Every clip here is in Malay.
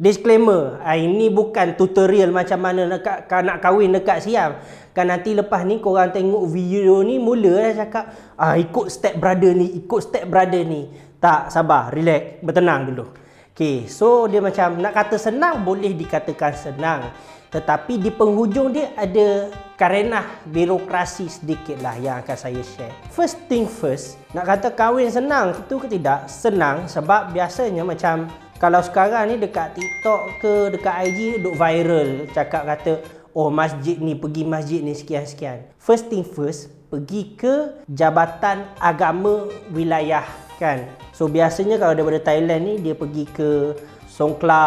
Disclaimer, ini bukan tutorial macam mana nak kahwin dekat Siam. Kan nanti lepas ni korang tengok video ni mula dah cakap ikut step brother ni. Tak, sabar, relax, bertenang dulu. Okay, so dia macam nak kata senang boleh dikatakan senang. Tetapi di penghujung dia ada karenah birokrasi sedikit lah yang akan saya share. First thing first, nak kata kahwin senang tu ke tidak? Senang sebab biasanya macam kalau sekarang ni dekat TikTok ke dekat IG duk viral cakap kata masjid ni, pergi masjid ni sekian-sekian. First thing first, pergi ke Jabatan Agama Wilayah kan. So biasanya kalau daripada Thailand ni dia pergi ke Songkhla,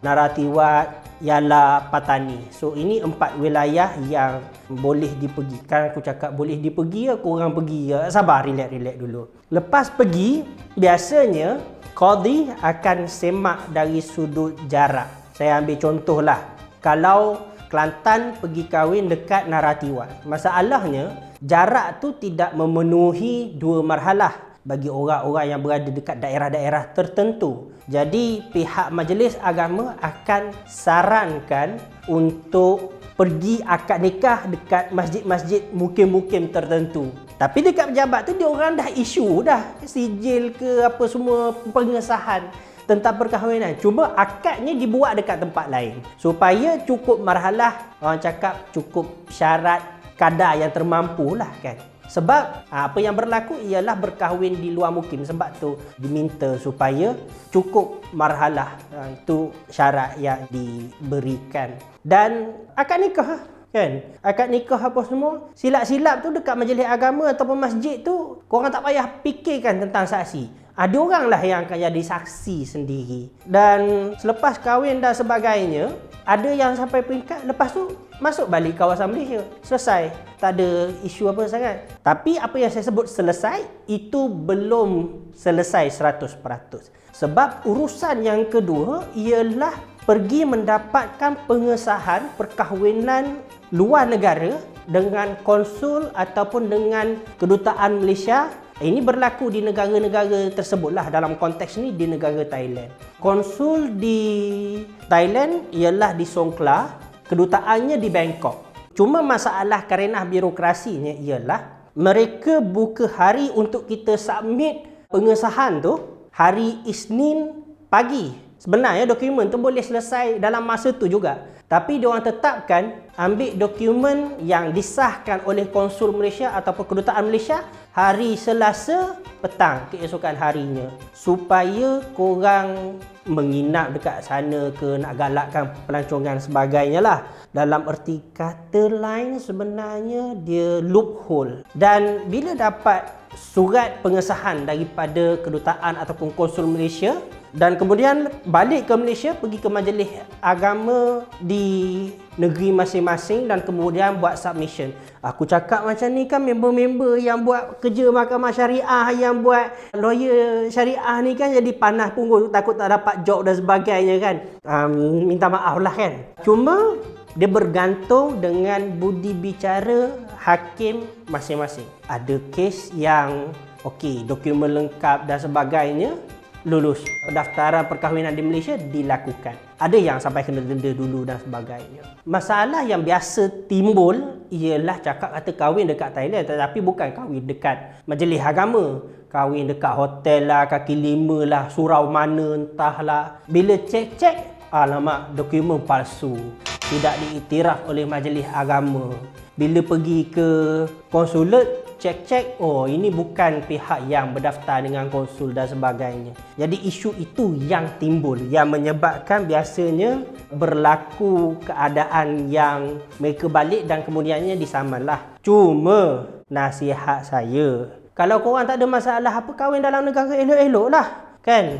Narathiwat, Yala, Patani. So ini 4 wilayah yang boleh dipergi. Kan aku cakap boleh dipergi ya, korang pergi ya. Sabar, relax dulu. Lepas pergi, biasanya Qadhi akan semak dari sudut jarak. Saya ambil contoh lah. Kalau Kelantan pergi kahwin dekat Narathiwat, masalahnya jarak tu tidak memenuhi 2 marhalah bagi orang-orang yang berada dekat daerah-daerah tertentu. Jadi pihak majlis agama akan sarankan untuk pergi akad nikah dekat masjid-masjid mukim-mukim tertentu. Tapi dekat pejabat tu dia orang dah isu dah sijil ke apa semua pengesahan tentang perkahwinan. Cuma akadnya dibuat dekat tempat lain supaya cukup marhalah, orang cakap cukup syarat kadar yang termampu lah kan. Sebab apa yang berlaku ialah berkahwin di luar mukim. Sebab tu diminta supaya cukup marhalah. Itu syarat yang diberikan. Dan akad nikah kan, akad nikah apa semua, silap-silap tu dekat majlis agama ataupun masjid tu korang tak payah fikirkan tentang saksi. Ada orang lah yang akan jadi saksi sendiri. Dan selepas kahwin dan sebagainya, ada yang sampai peringkat lepas tu masuk balik kawasan Malaysia. Selesai. Tak ada isu apa sangat. Tapi apa yang saya sebut selesai, itu belum selesai 100%. Sebab urusan yang kedua ialah pergi mendapatkan pengesahan perkahwinan luar negara dengan konsul ataupun dengan kedutaan Malaysia. Ini berlaku di negara-negara tersebutlah. Dalam konteks ni di negara Thailand. Konsul di Thailand ialah di Songkhla, kedutaannya di Bangkok. Cuma masalah karenah birokrasinya ialah mereka buka hari untuk kita submit pengesahan tu hari Isnin pagi. Sebenarnya dokumen tu boleh selesai dalam masa tu juga. Tapi diorang tetapkan ambil dokumen yang disahkan oleh konsul Malaysia ataupun kedutaan Malaysia hari Selasa petang keesokan harinya. Supaya korang menginap dekat sana ke nak galakkan pelancongan sebagainya lah. Dalam erti kata lain sebenarnya dia loophole. Dan bila dapat surat pengesahan daripada kedutaan ataupun konsul Malaysia dan kemudian balik ke Malaysia, pergi ke majlis agama di negeri masing-masing dan kemudian buat submission. Aku cakap macam ni kan member-member yang buat kerja mahkamah syariah, yang buat lawyer syariah ni kan jadi panas punggung, takut tak dapat job dan sebagainya kan. Minta maaf lah kan. Cuma dia bergantung dengan budi bicara hakim masing-masing. Ada kes yang okey, dokumen lengkap dan sebagainya, lulus. Pendaftaran perkahwinan di Malaysia dilakukan. Ada yang sampai kena denda dulu dan sebagainya. Masalah yang biasa timbul ialah cakap kata kahwin dekat Thailand, tetapi bukan kahwin dekat majlis agama. Kahwin dekat hotel lah, kaki lima lah, surau mana entahlah. Bila cek-cek, alamak, dokumen palsu. Tidak diiktiraf oleh majlis agama. Bila pergi ke konsulat, cek-cek, ini bukan pihak yang berdaftar dengan konsul dan sebagainya. Jadi isu itu yang timbul, yang menyebabkan biasanya berlaku keadaan yang mereka balik dan kemudiannya disaman lah. Cuma nasihat saya, kalau korang tak ada masalah apa, kahwin dalam negara elok-elok lah kan.